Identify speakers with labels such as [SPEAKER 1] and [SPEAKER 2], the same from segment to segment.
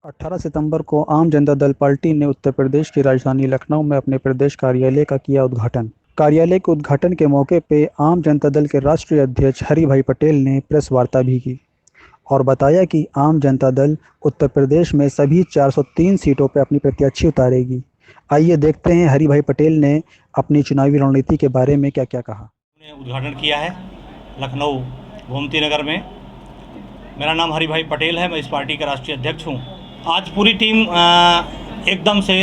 [SPEAKER 1] 18 सितंबर को आम जनता दल पार्टी ने उत्तर प्रदेश की राजधानी लखनऊ में अपने प्रदेश कार्यालय का किया उद्घाटन। कार्यालय के उद्घाटन के मौके पे आम जनता दल के राष्ट्रीय अध्यक्ष हरि भाई पटेल ने प्रेस वार्ता भी की और बताया कि आम जनता दल उत्तर प्रदेश में सभी 403 सीटों पर अपनी प्रत्याशी उतारेगी। आइए देखते हैं हरि भाई पटेल ने अपनी चुनावी रणनीति के बारे में क्या क्या कहा।
[SPEAKER 2] उद्घाटन किया है लखनऊ गोमती नगर में। मेरा नाम हरि भाई पटेल है, मैं इस पार्टी का राष्ट्रीय अध्यक्ष हूँ। आज पूरी टीम एकदम से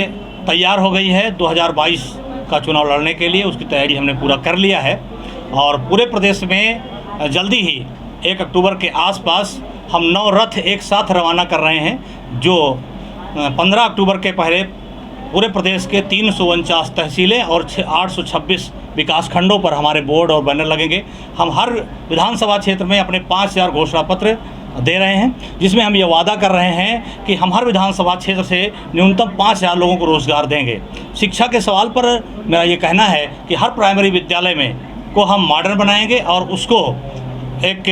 [SPEAKER 2] तैयार हो गई है 2022 का चुनाव लड़ने के लिए। उसकी तैयारी हमने पूरा कर लिया है और पूरे प्रदेश में जल्दी ही 1 अक्टूबर के आसपास हम 9 रथ एक साथ रवाना कर रहे हैं, जो 15 अक्टूबर के पहले पूरे प्रदेश के 349 तहसीलें और 826 विकास खंडों पर हमारे बोर्ड और बैनर लगेंगे। हम हर विधानसभा क्षेत्र में अपने 5000 घोषणा पत्र दे रहे हैं, जिसमें हम ये वादा कर रहे हैं कि हम हर विधानसभा क्षेत्र से न्यूनतम 5000 लोगों को रोज़गार देंगे। शिक्षा के सवाल पर मेरा ये कहना है कि हर प्राइमरी विद्यालय में को हम मॉडर्न बनाएंगे और उसको एक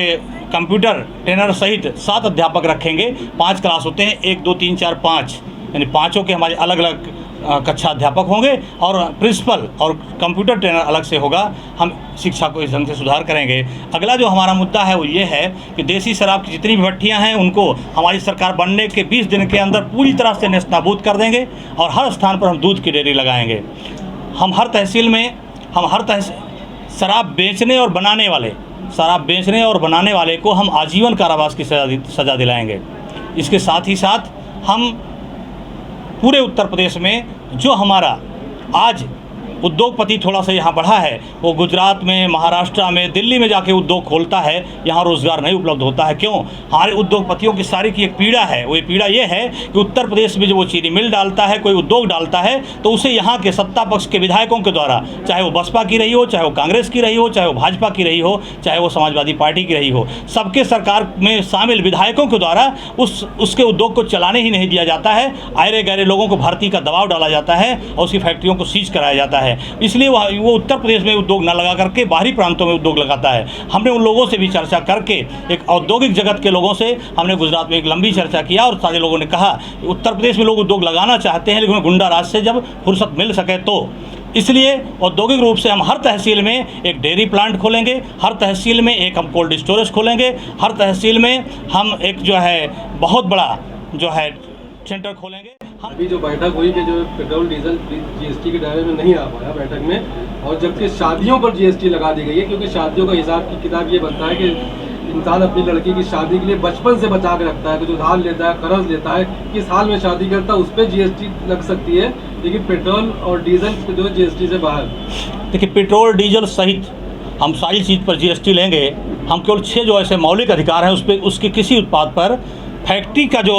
[SPEAKER 2] कंप्यूटर ट्रेनर सहित 7 अध्यापक रखेंगे। 5 क्लास होते हैं, 1 2 3 4 5, यानी पाँचों के हमारे अलग अलग कक्षा अध्यापक होंगे और प्रिंसिपल और कंप्यूटर ट्रेनर अलग से होगा। हम शिक्षा को इस ढंग से सुधार करेंगे। अगला जो हमारा मुद्दा है वो ये है कि देसी शराब की जितनी भी भट्टियाँ हैं उनको हमारी सरकार बनने के 20 दिन के अंदर पूरी तरह से नेस्तनाबूद कर देंगे और हर स्थान पर हम दूध की डेयरी लगाएंगे। हम हर तहसील में शराब बेचने और बनाने वाले को हम आजीवन कारावास की सज़ा दिलाएंगे। इसके साथ ही साथ हम पूरे उत्तर प्रदेश में जो हमारा आज उद्योगपति थोड़ा सा यहाँ बढ़ा है, वो गुजरात में, महाराष्ट्र में, दिल्ली में जाके उद्योग खोलता है, यहाँ रोज़गार नहीं उपलब्ध होता है। क्यों? हमारे उद्योगपतियों की सारी की एक पीड़ा है। वो पीड़ा ये है कि उत्तर प्रदेश में जो वो चीनी मिल डालता है, कोई उद्योग डालता है, तो उसे यहाँ के सत्ता पक्ष के विधायकों के द्वारा, चाहे वो बसपा की रही हो, चाहे वो कांग्रेस की रही हो, चाहे वो भाजपा की रही हो, चाहे वो समाजवादी पार्टी की रही हो, सबके सरकार में शामिल विधायकों के द्वारा उसके उद्योग को चलाने ही नहीं दिया जाता है। आयरे गहरे लोगों को भर्ती का दबाव डाला जाता है और उसकी फैक्ट्रियों को सीज कराया जाता है। इसलिए वो उत्तर प्रदेश में उद्योग न लगा करके बाहरी प्रांतों में उद्योग लगाता है। हमने उन लोगों से भी चर्चा करके, एक औद्योगिक जगत के लोगों से हमने गुजरात में एक लंबी चर्चा किया और सारे लोगों ने कहा उत्तर प्रदेश में लोग उद्योग लगाना चाहते हैं, लेकिन गुंडा राज से जब फुर्सत मिल सके तो। इसलिए औद्योगिक रूप से हम हर तहसील में एक डेयरी प्लांट खोलेंगे, हर तहसील में एक हम कोल्ड स्टोरेज खोलेंगे, हर तहसील में हम एक जो है बहुत बड़ा जो है सेंटर खोलेंगे।
[SPEAKER 3] अभी जो बैठक हुई कि जो पेट्रोल डीजल जीएसटी के दायरे में नहीं आ पाया बैठक में, और जबकि शादियों पर जीएसटी लगा दी गई है, क्योंकि शादियों का हिसाब की किताब ये बनता है कि इंसान अपनी लड़की की शादी के लिए बचपन से बचा के रखता है, कुछ उधार लेता है, कर्ज लेता है, किस हाल में शादी करता है, उस पर जीएसटी लग सकती है, लेकिन पेट्रोल और डीजल जो जीएसटी से बाहर। देखिए,
[SPEAKER 2] पेट्रोल डीजल सहित हम सारी चीज़ पर जीएसटी लेंगे। हम केवल 6 जो ऐसे मौलिक अधिकार हैं उस पर, उसके किसी उत्पाद पर फैक्ट्री का जो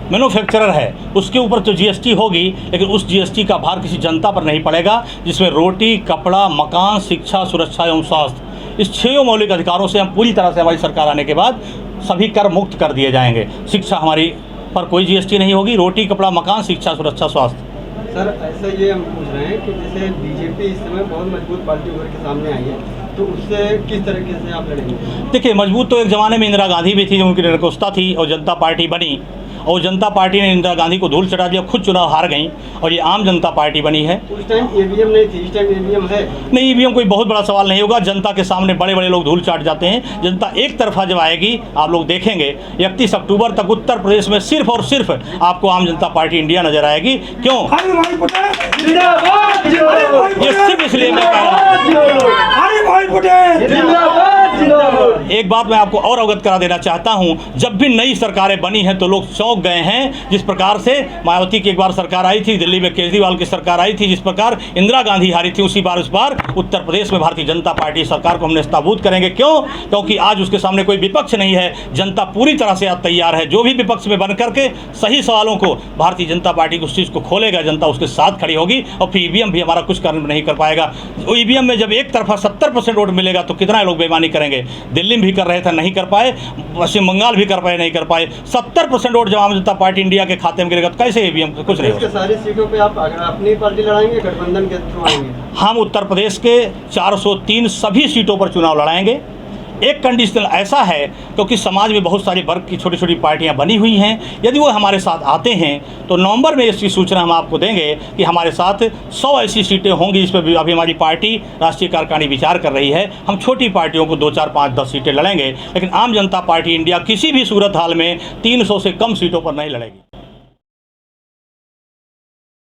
[SPEAKER 2] मैन्युफैक्चरर है उसके ऊपर तो जीएसटी होगी, लेकिन उस जीएसटी का भार किसी जनता पर नहीं पड़ेगा, जिसमें रोटी, कपड़ा, मकान, शिक्षा, सुरक्षा एवं स्वास्थ्य, इस 6 मौलिक अधिकारों से हम पूरी तरह से, हमारी सरकार आने के बाद सभी कर मुक्त कर दिए जाएंगे। शिक्षा हमारी पर कोई जीएसटी नहीं होगी, रोटी, कपड़ा, मकान, शिक्षा, सुरक्षा, स्वास्थ्य।
[SPEAKER 4] सर, ऐसा ये हम पूछ रहे हैं कि जैसे बीजेपी इस समय बहुत मजबूत पार्टी उभर के सामने आई है, तो उससे किस तरीके से आप लड़ेंगे?
[SPEAKER 2] देखिए, मजबूत तो एक ज़माने में इंदिरा गांधी भी थी, जो उनकी निरंकुशता थी और जनता पार्टी बनी, और जनता पार्टी ने इंदिरा गांधी को धूल चटा दिया, खुद चुनाव हार गई और ये आम जनता पार्टी बनी है।
[SPEAKER 4] उस टाइम ईवीएम नहीं थी, इस टाइम ईवीएम है।
[SPEAKER 2] नहीं, ईवीएम कोई बहुत बड़ा सवाल नहीं होगा। जनता के सामने बड़े बड़े लोग धूल चाट जाते हैं। जनता एक तरफा जब आएगी, आप लोग देखेंगे 31 अक्टूबर तक उत्तर प्रदेश में सिर्फ और सिर्फ आपको आम जनता पार्टी इंडिया नजर आएगी। क्यों? ये सिर्फ इसलिए मैं कह रहा हूँ। एक बात मैं आपको और अवगत करा देना चाहता हूं, जब भी नई सरकारें बनी हैं तो लोग चौंक गए हैं। जिस प्रकार से मायावती की एक बार सरकार आई थी, दिल्ली में केजरीवाल की सरकार आई थी, जिस प्रकार इंदिरा गांधी हारी थी, उस बार उत्तर प्रदेश में भारतीय जनता पार्टी सरकार को हम नेस्तनाबूद करेंगे। क्यों? क्योंकि आज उसके सामने कोई विपक्ष नहीं है। जनता पूरी तरह से आज तैयार है। जो भी विपक्ष में बन करके सही सवालों को भारतीय जनता पार्टी उस चीज़ को खोलेगा, जनता उसके साथ खड़ी होगी और फिर ईवीएम भी हमारा कुछ करने नहीं कर पाएगा। ईवीएम में जब एक तरफा 70% वोट मिलेगा तो कितना लोग बेईमानी करेंगे। दिल्ली में भी कर रहे थे, नहीं कर पाए, पश्चिम बंगाल भी कर पाए, नहीं कर पाए। 70% वोट जब आम जनता पार्टी इंडिया के खाते में गिरेगा तो कैसे ईवीएम कुछ नहीं होगा।
[SPEAKER 4] सारी सीटों पे आप अपनी पार्टी लड़ाएंगे, गठबंधन के थ्रू आएंगे?
[SPEAKER 2] हम उत्तर प्रदेश के 403 सभी सीटों पर चुनाव लड़ाएंगे एक कंडीशन ऐसा है क्योंकि समाज में बहुत सारे वर्ग की छोटी छोटी पार्टियां बनी हुई हैं, यदि वो हमारे साथ आते हैं तो नवंबर में इसकी सूचना हम आपको देंगे कि हमारे साथ 100 ऐसी सीटें होंगी जिस पर भी अभी हमारी पार्टी राष्ट्रीय कार्यकारिणी विचार कर रही है। हम छोटी पार्टियों को 2, 4, 5, 10 सीटें लड़ेंगे, लेकिन आम जनता पार्टी इंडिया किसी भी सूरत हाल में 300 से कम सीटों पर नहीं लड़ेगी।